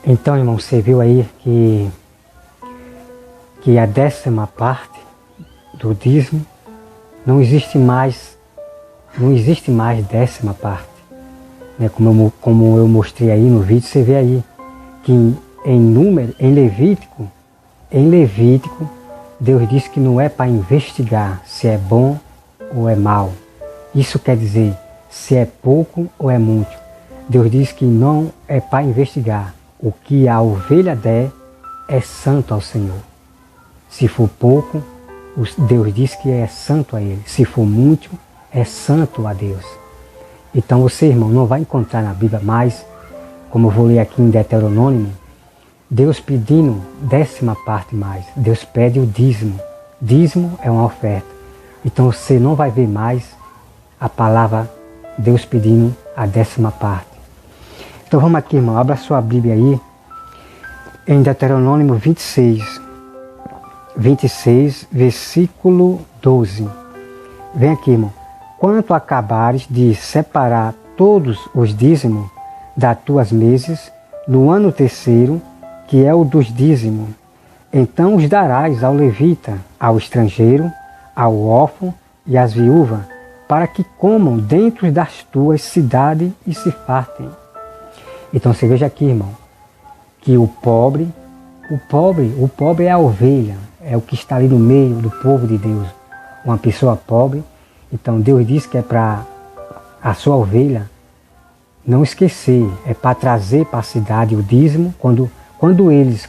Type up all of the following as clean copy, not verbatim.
Então, irmão, você viu aí que a 10ª parte do dízimo não existe mais 10ª parte. Né? Como eu mostrei aí no vídeo, você vê aí que em Levítico, Deus diz que não é para investigar se é bom ou é mal. Isso quer dizer se é pouco ou é muito. Deus diz que não é para investigar. O que a ovelha der é santo ao Senhor. Se for pouco, Deus diz que é santo a Ele. Se for muito, é santo a Deus. Então você, irmão, não vai encontrar na Bíblia mais, como eu vou ler aqui em Deuteronômio, Deus pedindo 10ª parte mais. Deus pede o dízimo. Dízimo é uma oferta. Então você não vai ver mais a palavra Deus pedindo a 10ª parte. Então vamos aqui, irmão, abra sua Bíblia aí, em Deuteronômio 26, versículo 12. Vem aqui, irmão. Quanto acabares de separar todos os dízimos das tuas mesas, no ano terceiro, que é o dos dízimos, então os darás ao levita, ao estrangeiro, ao órfão e às viúvas, para que comam dentro das tuas cidades e se fartem. Então você veja aqui, irmão, que o pobre é a ovelha, é o que está ali no meio do povo de Deus, uma pessoa pobre. Então Deus diz que é para a sua ovelha não esquecer, é para trazer para a cidade o dízimo, quando eles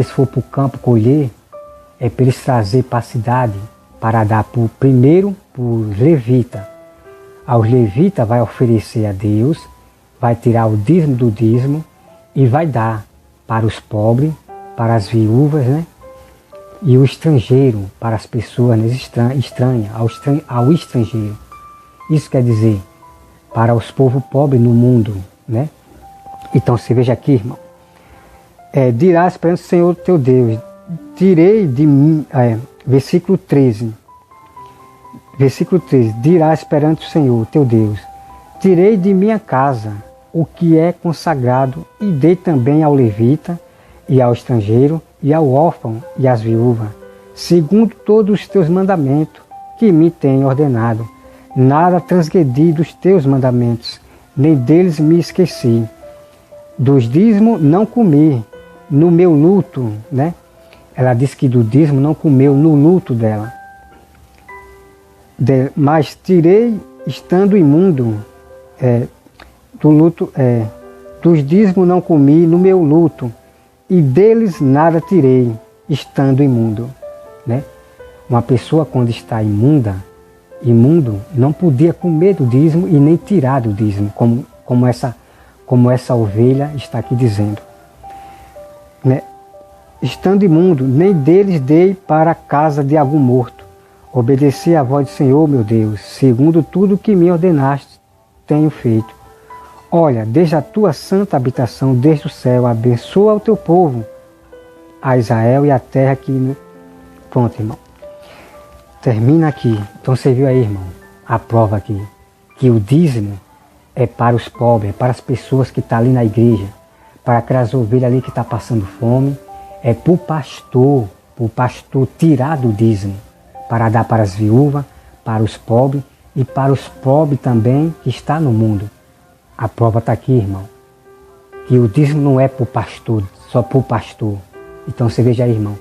for para o campo colher, é para eles trazer para a cidade, para dar primeiro para os levitas. Aos levitas vai oferecer a Deus, vai tirar o dízimo do dízimo e vai dar para os pobres, para as viúvas, né? E o estrangeiro, para as pessoas estranhas, ao estrangeiro. Isso quer dizer, para os povos pobres no mundo, né? Então você veja aqui, irmão, dirás perante o Senhor teu Deus, tirei de mim, versículo 13, dirás perante o Senhor teu Deus, tirei de minha casa o que é consagrado e dei também ao levita e ao estrangeiro e ao órfão e às viúvas, segundo todos os teus mandamentos que me têm ordenado. Nada transgredi dos teus mandamentos, nem deles me esqueci. Dos dízimos não comi no meu luto, né? Ela disse que do dízimo não comeu no luto dela. Mas tirei estando imundo, dos dízimos não comi no meu luto, e deles nada tirei, estando imundo. Né? Uma pessoa quando está imundo, não podia comer do dízimo e nem tirar do dízimo, como essa ovelha está aqui dizendo. Né? Estando imundo, nem deles dei para a casa de algum morto. Obedeci à voz do Senhor, meu Deus, segundo tudo que me ordenaste, tenho feito. Olha, desde a tua santa habitação, desde o céu, abençoa o teu povo, a Israel e a terra que... Pronto, irmão. Termina aqui. Então você viu aí, irmão, a prova aqui, que o dízimo é para os pobres, é para as pessoas que estão ali na igreja, para aquelas ovelhas ali que estão passando fome, é para o pastor tirar do dízimo, para dar para as viúvas, para os pobres e para os pobres também que estão no mundo. A prova está aqui, irmão, que o dízimo não é para o pastor, só para o pastor. Então você veja aí, irmão,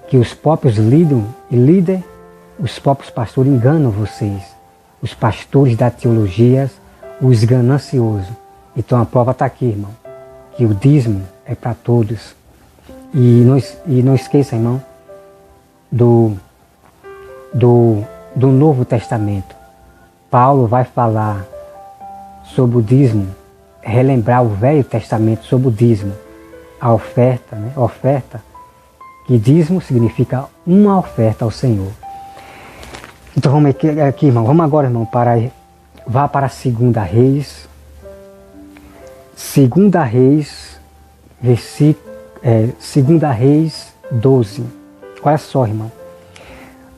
que os próprios líderes, os próprios pastores enganam vocês. Os pastores da teologia, os gananciosos. Então a prova está aqui, irmão, que o dízimo é para todos. E não esqueça, irmão, do Novo Testamento. Paulo vai falar sobre o dízimo, relembrar o Velho Testamento sobre o dízimo, a oferta, né? Oferta, que dízimo significa uma oferta ao Senhor. Então vamos aqui, irmão, vamos agora, irmão, vá para 2 Reis, 2 Reis 12. Olha só, irmão.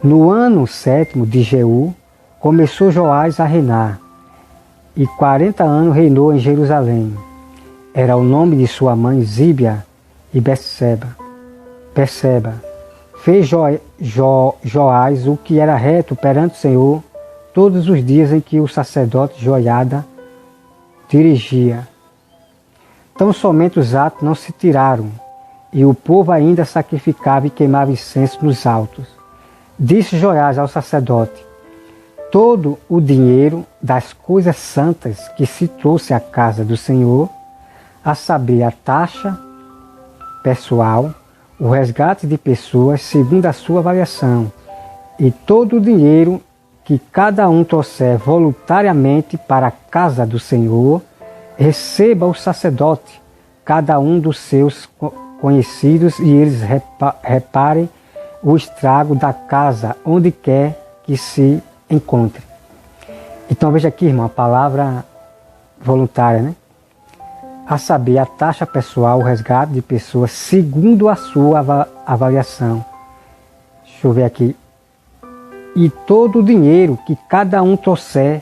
No ano 7º de Jeú, começou Joás a reinar, e 40 anos reinou em Jerusalém. era o nome de sua mãe Zíbia e Betseba. Fez Joás o que era reto perante o Senhor todos os dias em que o sacerdote Joiada dirigia. Tão somente os atos não se tiraram, e o povo ainda sacrificava e queimava incenso nos altos. Disse Joiás ao sacerdote: todo o dinheiro das coisas santas que se trouxe à casa do Senhor, a saber, a taxa pessoal, o resgate de pessoas segundo a sua avaliação, e todo o dinheiro que cada um trouxer voluntariamente para a casa do Senhor, receba o sacerdote, cada um dos seus conhecidos, e eles reparem o estrago da casa onde quer que se encontre. Então veja aqui, irmão, a palavra voluntária, né? A saber, a taxa pessoal, o resgate de pessoas segundo a sua avaliação. Deixa eu ver aqui. E todo o dinheiro que cada um trouxer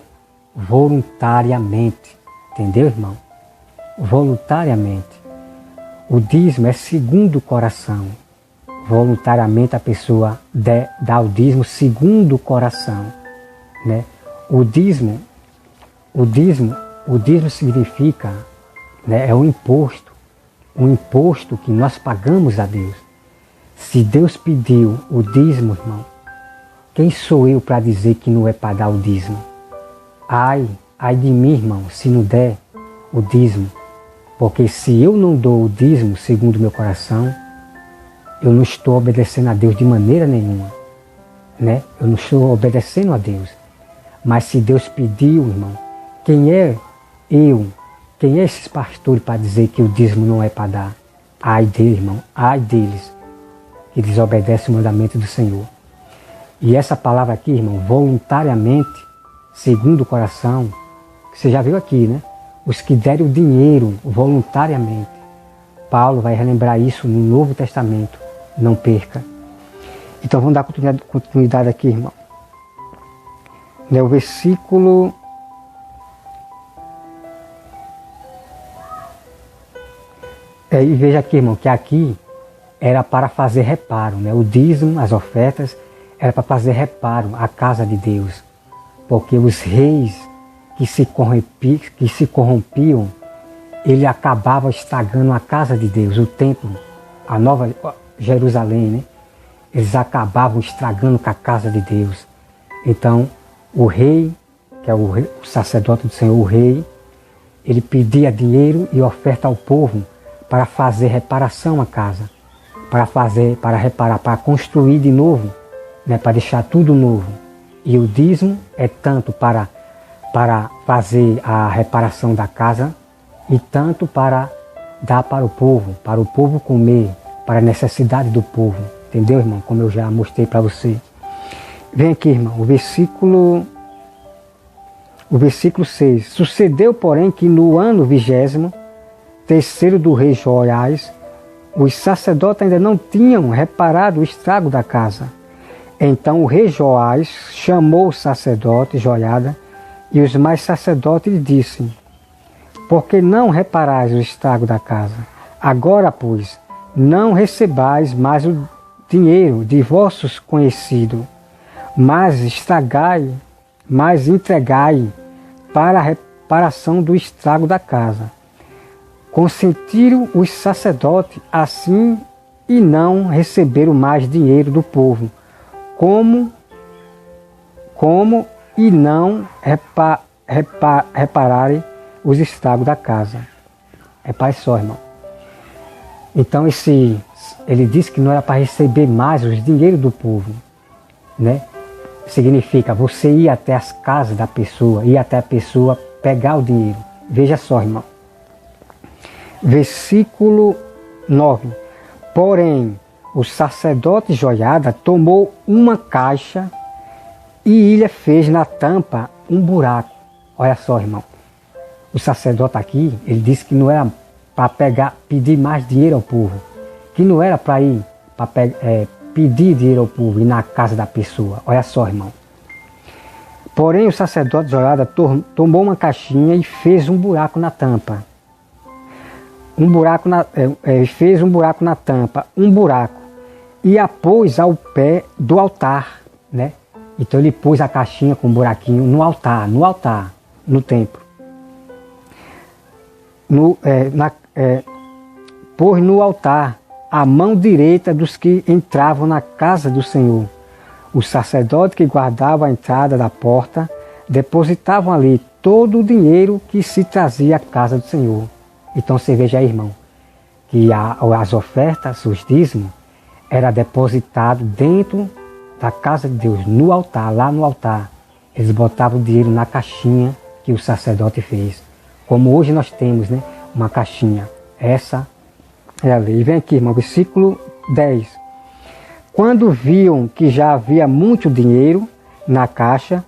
voluntariamente. Entendeu, irmão? Voluntariamente. O dízimo é segundo o coração. Voluntariamente a pessoa dá o dízimo segundo o coração, né? O dízimo significa, né, é um imposto que nós pagamos a Deus. Se Deus pediu o dízimo, irmão, quem sou eu para dizer que não é para dar o dízimo? Ai de mim, irmão, se não der o dízimo, porque se eu não dou o dízimo segundo o meu coração, eu não estou obedecendo a Deus de maneira nenhuma, né? Eu não estou obedecendo a Deus. Mas se Deus pediu, irmão, quem é eu? Quem é esses pastores para dizer que o dízimo não é para dar? Ai deles, irmão, ai deles. Eles obedecem o mandamento do Senhor. E essa palavra aqui, irmão, voluntariamente, segundo o coração, você já viu aqui, né? Os que derem o dinheiro voluntariamente. Paulo vai relembrar isso no Novo Testamento. Não perca. Então vamos dar continuidade aqui, irmão. O versículo... E veja aqui, irmão, que aqui era para fazer reparo, né? O dízimo, as ofertas, era para fazer reparo à casa de Deus. Porque os reis que se corrompiam, ele acabava estragando a casa de Deus, o templo, a nova Jerusalém, né? Eles acabavam estragando com a casa de Deus. Então, o rei, que é o sacerdote do Senhor, o rei, ele pedia dinheiro e oferta ao povo para fazer reparação à casa, para reparar, para construir de novo, né? Para deixar tudo novo. E o dízimo é tanto para fazer a reparação da casa e tanto para dar para o povo comer, para a necessidade do povo. Entendeu, irmão? Como eu já mostrei para você. Vem aqui, irmão, o versículo 6. Sucedeu, porém, que no ano 23º do rei Joiás, os sacerdotes ainda não tinham reparado o estrago da casa. Então o rei Joás chamou o sacerdote Joiada e os mais sacerdotes lhe disse: por que não reparais o estrago da casa? Agora, pois, não recebais mais o dinheiro de vossos conhecidos, mas entregai para a reparação do estrago da casa. Consentiram os sacerdotes assim e não receberam mais dinheiro do povo, como e não repararem os estragos da casa. Repare só, irmão. Então ele disse que não era para receber mais os dinheiros do povo, né? Significa você ir até as casas da pessoa, ir até a pessoa pegar o dinheiro. Veja só, irmão. Versículo 9. Porém, o sacerdote Joiada tomou uma caixa e lhe fez na tampa um buraco. Olha só, irmão. O sacerdote aqui, ele disse que não era para pedir mais dinheiro ao povo, que não era para ir para pedir dinheiro ao povo e na casa da pessoa. Olha só, irmão. Porém, o sacerdote Joiada tomou uma caixinha e fez um buraco na tampa. fez um buraco na tampa, um buraco, e a pôs ao pé do altar, né? Então ele pôs a caixinha com um buraquinho no altar, no templo. Pôs no altar a mão direita dos que entravam na casa do Senhor. Os sacerdotes que guardavam a entrada da porta depositavam ali todo o dinheiro que se trazia à casa do Senhor. Então você veja aí, irmão, que as ofertas, os dízimos, era depositado dentro da casa de Deus, no altar, lá no altar. Eles botavam o dinheiro na caixinha que o sacerdote fez. Como hoje nós temos, né, uma caixinha. Essa é a lei. Vem aqui, irmão, versículo 10. Quando viam que já havia muito dinheiro na caixa,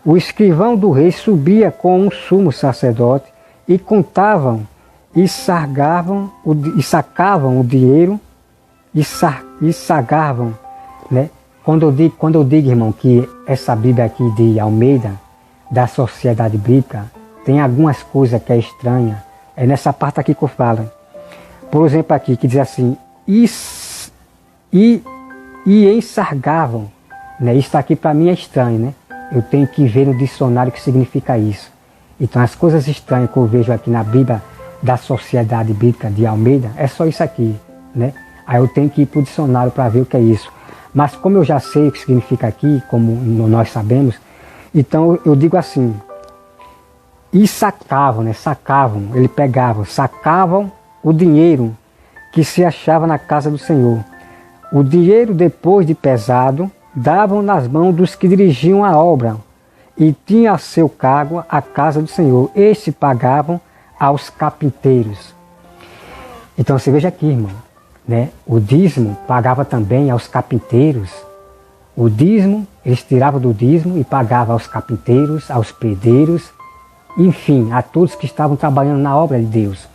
o escrivão do rei subia com um sumo sacerdote e contavam e sacavam o dinheiro e sagavam, né? Quando eu digo, irmão, que essa Bíblia aqui de Almeida, da Sociedade Bíblica, tem algumas coisas que é estranha, é nessa parte aqui que eu falo. Por exemplo aqui, que diz assim, e ensargavam, né? Isso aqui para mim é estranho, né? Eu tenho que ver no dicionário o que significa isso. Então as coisas estranhas que eu vejo aqui na Bíblia da Sociedade Bíblica de Almeida, é só isso aqui, né? Aí eu tenho que ir para o dicionário para ver o que é isso. Mas como eu já sei o que significa aqui, como nós sabemos, então eu digo assim, e sacavam, né? Sacavam, sacavam o dinheiro que se achava na casa do Senhor. O dinheiro, depois de pesado, davam nas mãos dos que dirigiam a obra e tinha a seu cargo a casa do Senhor. Estes pagavam aos carpinteiros. Então você veja aqui, irmão, né? O dízimo pagava também aos carpinteiros. O dízimo, eles tiravam do dízimo e pagavam aos carpinteiros, aos pedreiros, enfim, a todos que estavam trabalhando na obra de Deus.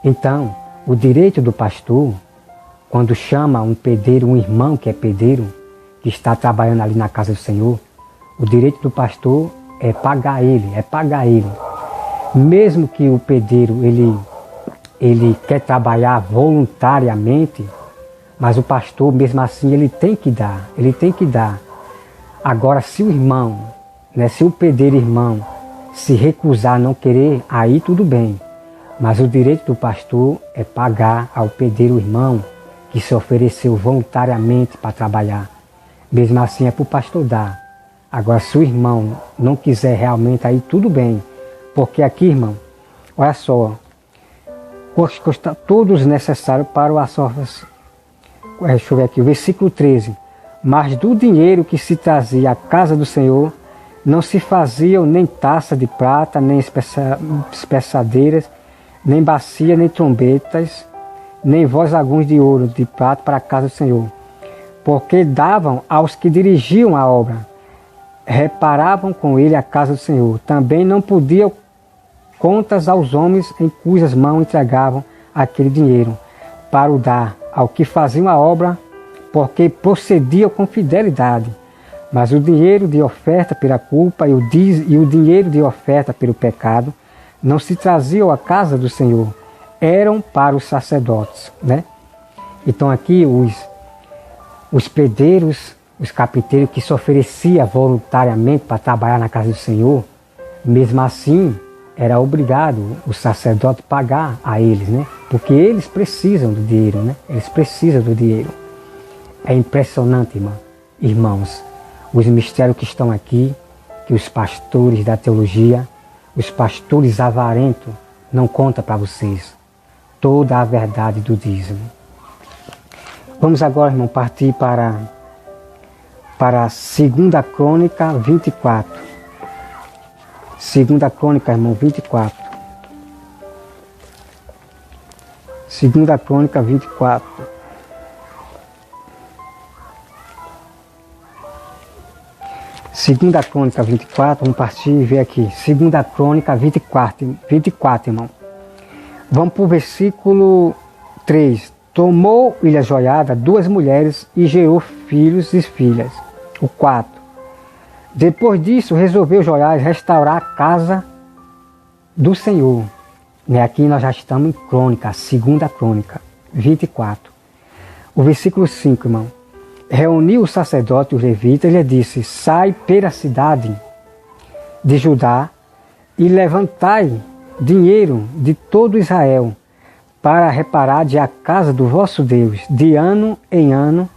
Então, o direito do pastor, quando chama um pedreiro, um irmão que é pedreiro, que está trabalhando ali na casa do Senhor, o direito do pastor é pagar ele, Mesmo que o pedreiro, ele quer trabalhar voluntariamente, mas o pastor, mesmo assim, ele tem que dar. Agora, se o irmão, né, se o pedreiro irmão se recusar, não querer, aí tudo bem. Mas o direito do pastor é pagar ao pedreiro irmão que se ofereceu voluntariamente para trabalhar. Mesmo assim é para o pastor dar. Agora, se o irmão não quiser realmente, aí tudo bem. Porque aqui, irmão, olha só, custa todos necessários para o ações. Deixa eu ver aqui, o versículo 13. Mas do dinheiro que se trazia à casa do Senhor, não se faziam nem taça de prata, nem espessadeiras, nem bacia, nem trombetas, nem voz alguns de ouro, de prata para a casa do Senhor. Porque davam aos que dirigiam a obra, reparavam com ele a casa do Senhor. Também não podiam contas aos homens em cujas mãos entregavam aquele dinheiro, para o dar ao que faziam a obra, porque procediam com fidelidade. Mas o dinheiro de oferta pela culpa e o dinheiro de oferta pelo pecado não se traziam à casa do Senhor, eram para os sacerdotes, né? Então aqui os pedreiros, os carpinteiros que se ofereciam voluntariamente para trabalhar na casa do Senhor, mesmo assim era obrigado o sacerdote pagar a eles, né? Porque eles precisam do dinheiro, né? Eles precisam do dinheiro. É impressionante, irmãos, os mistérios que estão aqui, que os pastores da teologia, os pastores avarentos não contam para vocês toda a verdade do dízimo. Vamos agora, irmão, partir para a 2 Crônica 24. 2 Crônica, irmão, 24. 2 Crônica 24. Segunda Crônica 24, vamos partir e ver aqui. 2 Crônica 24, irmão. Vamos para o versículo 3. Tomou-lhe a joiada 2 mulheres e gerou filhos e filhas. O 4. Depois disso, resolveu Joiás restaurar a casa do Senhor. Aqui nós já estamos em Crônica, a segunda Crônica, 24. O versículo 5, irmão. Reuniu o sacerdote e os levitas e lhe disse: sai pela cidade de Judá e levantai dinheiro de todo Israel para reparar a casa do vosso Deus de ano em ano,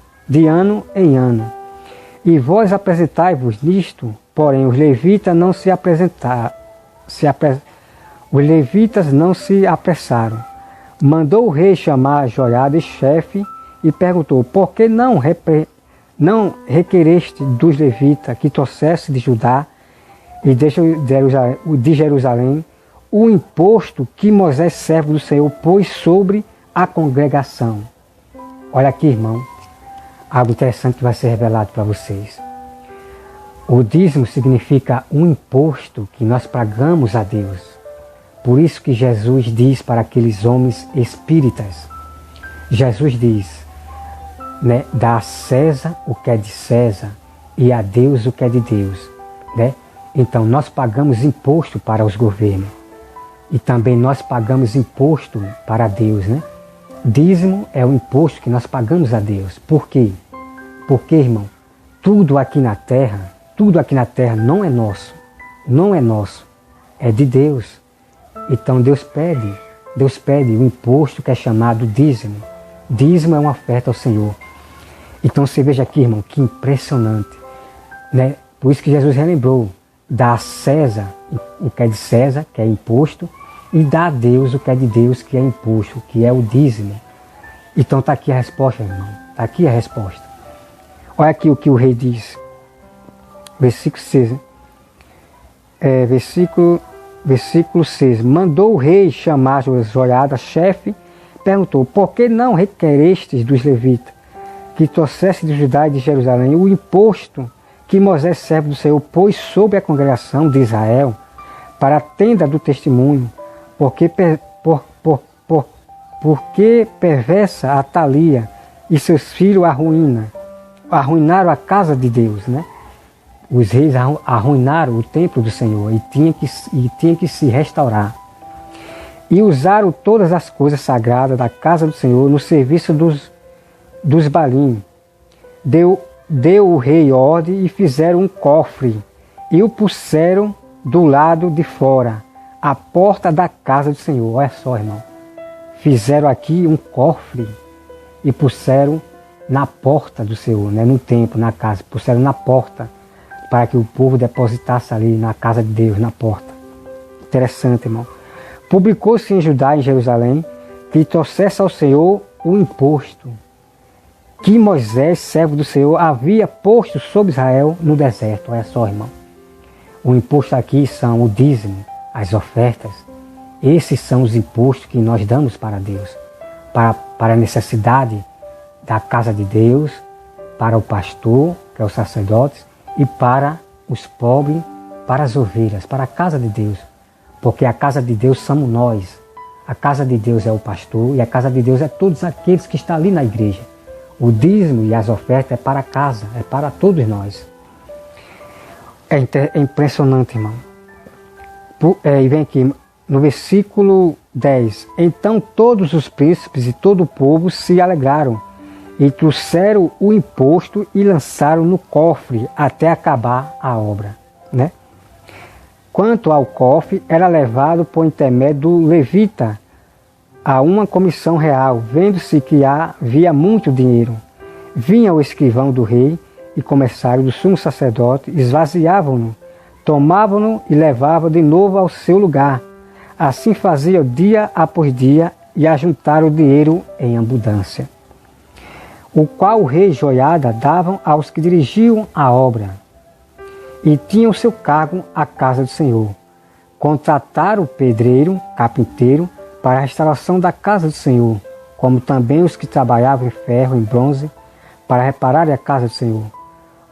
E vós apresentai-vos nisto, porém os levitas não se os levitas não se apressaram. Mandou o rei chamar Joiada, chefe, e perguntou: por que não requereste dos levitas que trouxesse de Judá e de Jerusalém o imposto que Moisés, servo do Senhor, pôs sobre a congregação? Olha aqui, irmão, algo interessante que vai ser revelado para vocês. O dízimo significa um imposto que nós pagamos a Deus. Por isso que Jesus diz para aqueles homens espíritas, Jesus diz, dá a César o que é de César e a Deus o que é de Deus. Então nós pagamos imposto para os governos e também nós pagamos imposto para Deus. Dízimo é o imposto que nós pagamos a Deus. Por quê? Porque, irmão, tudo aqui na terra não é nosso, é de Deus. Então Deus pede o imposto que é chamado dízimo. Dízimo é uma oferta ao Senhor. Então você veja aqui, irmão, que impressionante. Por isso que Jesus relembrou: dá a César o que é de César, que é imposto, e dá a Deus o que é de Deus, que é imposto, que é o dízimo. Então está aqui a resposta, irmão. Está aqui a resposta. Olha aqui o que o rei diz. Versículo 6. Versículo 6. Mandou o rei chamar Joiada, chefe, perguntou: por que não requerestes dos levitas que trouxesse de Judá e de Jerusalém o imposto que Moisés, servo do Senhor, pôs sobre a congregação de Israel para a tenda do testemunho? Porque perversa Atalia e seus filhos arruinaram a casa de Deus. Os reis arruinaram o templo do Senhor e tinha que se restaurar. E usaram todas as coisas sagradas da casa do Senhor no serviço dos Balim. Deu o rei ordem e fizeram um cofre e o puseram do lado de fora, à porta da casa do Senhor. Olha só, irmão. Fizeram aqui um cofre e puseram na porta do Senhor, no templo, na casa. Puseram na porta para que o povo depositasse ali na casa de Deus, na porta. Interessante, irmão. Publicou-se em Judá e em Jerusalém que trouxesse ao Senhor o imposto que Moisés, servo do Senhor, havia posto sobre Israel no deserto. Olha só, irmão. O imposto aqui são o dízimo, as ofertas. Esses são os impostos que nós damos para Deus, para a necessidade da casa de Deus, para o pastor, que é o sacerdote, e para os pobres, para as ovelhas, para a casa de Deus. Porque a casa de Deus somos nós. A casa de Deus é o pastor e a casa de Deus é todos aqueles que estão ali na igreja. O dízimo e as ofertas é para a casa, é para todos nós. É impressionante, irmão. E vem aqui no versículo 10. Então todos os príncipes e todo o povo se alegraram e trouxeram o imposto e lançaram no cofre até acabar a obra. Quanto ao cofre, era levado por intermédio do levita a uma comissão real, vendo-se que havia muito dinheiro. Vinha o escrivão do rei e comissário do sumo sacerdote, esvaziavam-no, tomavam-no e levavam de novo ao seu lugar. Assim faziam dia após dia e ajuntaram o dinheiro em abundância, o qual o rei Joiada davam aos que dirigiam a obra e tinham seu cargo a casa do Senhor. Contrataram o pedreiro, carpinteiro, para a restauração da casa do Senhor, como também os que trabalhavam em ferro, em bronze, para reparar a casa do Senhor.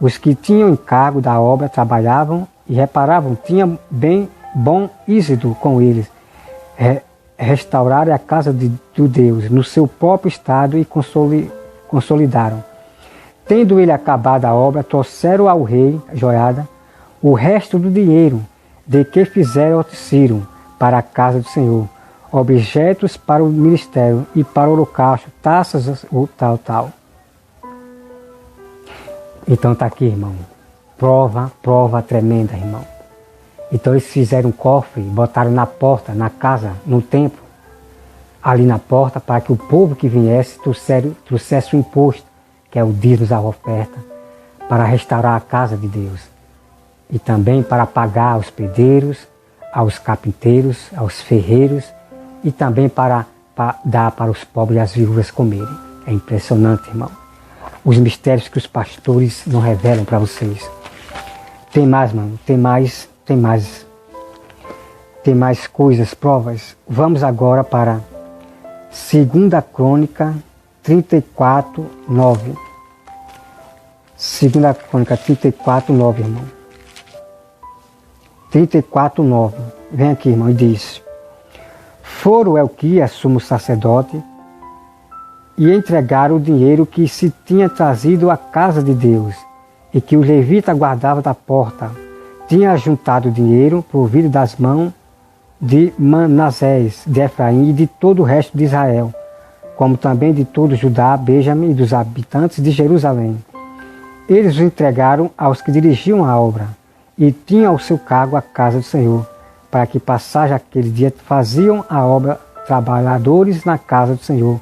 Os que tinham encargo da obra trabalhavam e reparavam, tinham bom êxito com eles, restauraram a casa de Deus no seu próprio estado e consolidaram. Tendo ele acabado a obra, trouxeram ao rei Joiada o resto do dinheiro de que fizeram o tecido para a casa do Senhor, objetos para o ministério e para o holocausto, taças, o tal. Então está aqui, irmão. Prova tremenda, irmão. Então eles fizeram um cofre, botaram na porta, na casa, no templo, ali na porta, para que o povo que viesse trouxesse o imposto, que é o dízimo da oferta, para restaurar a casa de Deus. E também para pagar aos pedreiros, aos carpinteiros, aos ferreiros, e também para dar para os pobres e as viúvas comerem. É impressionante, irmão. Os mistérios que os pastores não revelam para vocês. Tem mais, mano, tem mais coisas, provas. Vamos agora para 2 Crônica 34, 9. 2 Crônica 34, 9, irmão. 34, 9. Vem aqui, irmão, e diz: foram Elquias, sumo sacerdote, e entregaram o dinheiro que se tinha trazido à casa de Deus, e que o levita guardava da porta. Tinha juntado o dinheiro provido das mãos de Manassés, de Efraim e de todo o resto de Israel, como também de todo Judá, Benjamim e dos habitantes de Jerusalém. Eles o entregaram aos que dirigiam a obra, e tinham ao seu cargo a casa do Senhor, para que passagem aquele dia faziam a obra trabalhadores na casa do Senhor,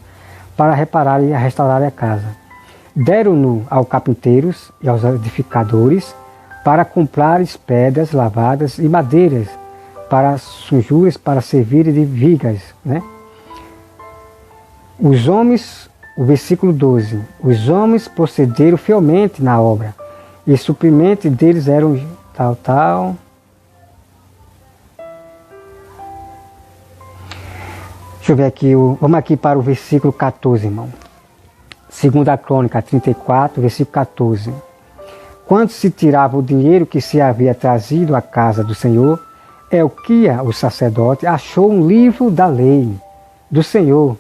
para reparar e restaurar a casa. Deram-no aos carpinteiros e aos edificadores, para comprar pedras lavadas e madeiras, para sunjuras, para servir de vigas. Né? Os homens, o versículo 12, os homens procederam fielmente na obra, e o suprimento deles eram tal. Deixa eu ver aqui, vamos aqui para o versículo 14, irmão. 2 Crônica 34, versículo 14. Quando se tirava o dinheiro que se havia trazido à casa do Senhor, Elquias, o sacerdote, achou um livro da lei do Senhor,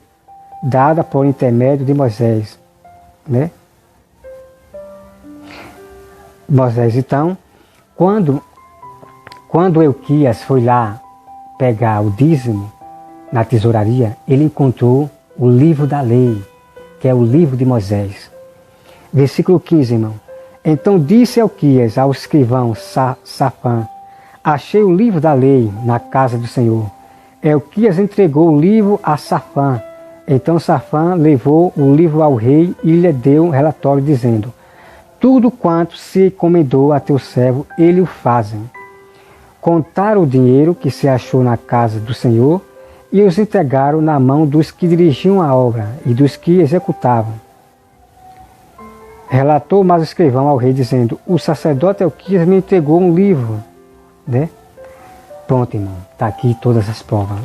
dada por intermédio de Moisés. Né? Moisés, então, quando Elquias foi lá pegar o dízimo na tesouraria, ele encontrou o livro da lei, que é o livro de Moisés. Versículo 15, irmão. Então disse Elquias ao escrivão Safã: achei o livro da lei na casa do Senhor. Elquias entregou o livro a Safã. Então Safã levou o livro ao rei e lhe deu um relatório dizendo: tudo quanto se encomendou a teu servo, ele o fazem. Contaram o dinheiro que se achou na casa do Senhor e os entregaram na mão dos que dirigiam a obra e dos que executavam. Relatou mais o escrivão ao rei, dizendo: o sacerdote Elquias me entregou um livro. Né? Pronto, irmão, está aqui todas as provas.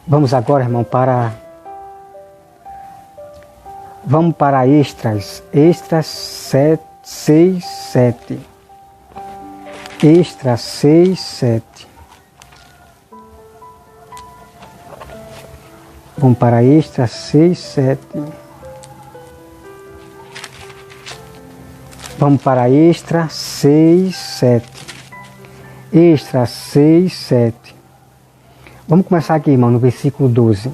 Vamos agora, irmão, vamos para Esdras 6, 7. Esdras 6, 7. Vamos para Esdras 6, 7. Vamos para Esdras 6, 7. Esdras 6, 7. Vamos começar aqui, irmão, no versículo 12.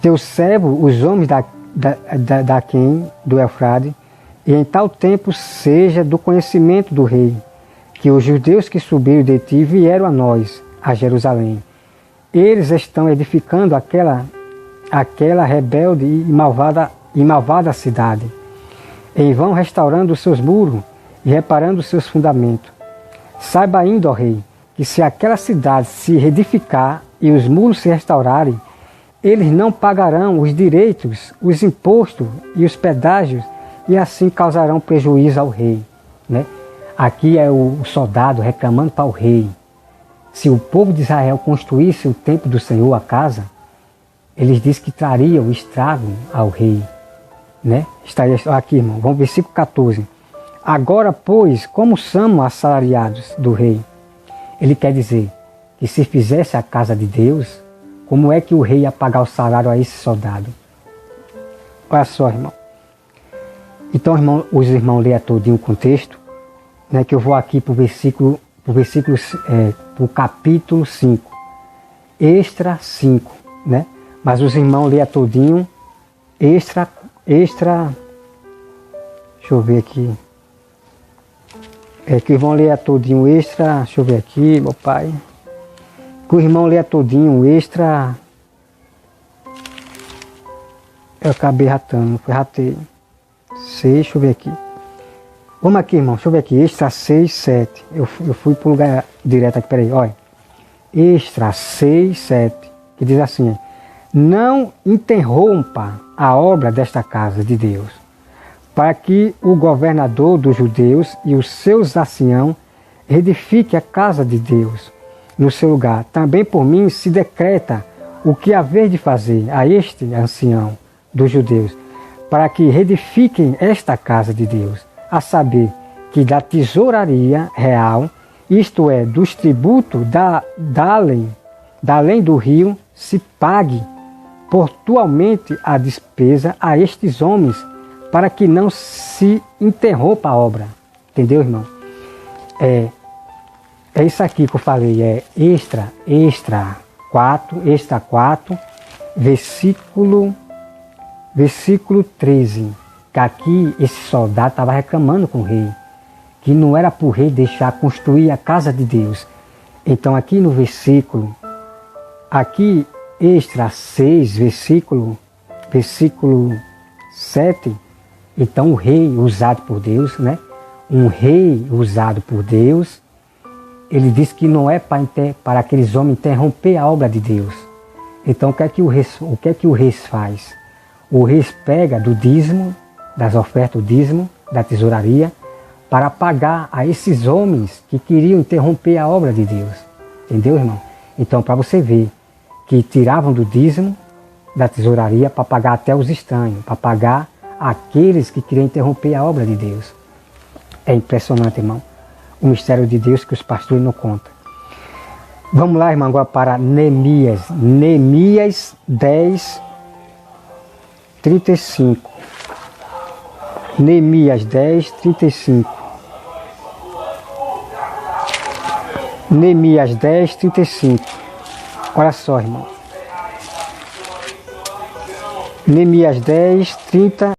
Teu servo, os homens daquém, do Eufrade, e em tal tempo seja do conhecimento do rei, que os judeus que subiram de ti vieram a nós, a Jerusalém. Eles estão edificando aquela rebelde e malvada cidade. Em vão restaurando os seus muros e reparando os seus fundamentos. Saiba ainda, ó rei, que se aquela cidade se reedificar e os muros se restaurarem, eles não pagarão os direitos, os impostos e os pedágios, e assim causarão prejuízo ao rei. Né? Aqui é o soldado reclamando para o rei. Se o povo de Israel construísse o templo do Senhor, a casa, eles dizem que trariam o estrago ao rei. Né? Estaria aqui, irmão, vamos versículo 14. Agora, pois, como somos assalariados do rei? Ele quer dizer que se fizesse a casa de Deus, como é que o rei ia pagar o salário a esse soldado? Olha só, irmão. Então, irmão, os irmãos leiam todinho o contexto, né, que eu vou aqui para o capítulo 5. extra 5, né? Mas os irmãos leia todinho extra, deixa eu ver aqui. É que vão ler todinho extra, deixa eu ver aqui, meu pai. Que o irmão leia todinho extra. Eu acabei ratando, ratei. 6, deixa eu ver aqui. Vamos aqui, irmão, deixa eu ver aqui. Extra 6, 7. Eu fui para o lugar direto aqui, peraí, olha. Extra 6, 7. Que diz assim: não interrompa a obra desta casa de Deus, para que o governador dos judeus e os seus anciãos reedifiquem a casa de Deus no seu lugar. Também por mim se decreta o que haver de fazer a este ancião dos judeus, para que reedifiquem esta casa de Deus, a saber, que da tesouraria real, isto é, dos tributos da além do rio, se pague portualmente a despesa a estes homens, para que não se interrompa a obra. Entendeu, irmão? É isso aqui que eu falei, é extra 4, versículo 13. Que aqui esse soldado estava reclamando com o rei, que não era para o rei deixar construir a casa de Deus. Então aqui no versículo, aqui extra 6, versículo 7, então o rei usado por Deus, né? Um rei usado por Deus, ele diz que não é para aqueles homens interromper a obra de Deus. Então o que é que o rei faz? O rei pega do dízimo, das ofertas, o dízimo, da tesouraria, para pagar a esses homens que queriam interromper a obra de Deus. Entendeu, irmão? Então, para você ver que tiravam do dízimo, da tesouraria, para pagar até os estranhos, para pagar aqueles que queriam interromper a obra de Deus. É impressionante, irmão, o mistério de Deus que os pastores não contam. Vamos lá, irmão, agora para Neemias. Neemias 10, 35. Neemias 10, 35. Neemias 10, 35. Olha só, irmão. Neemias 10, 30.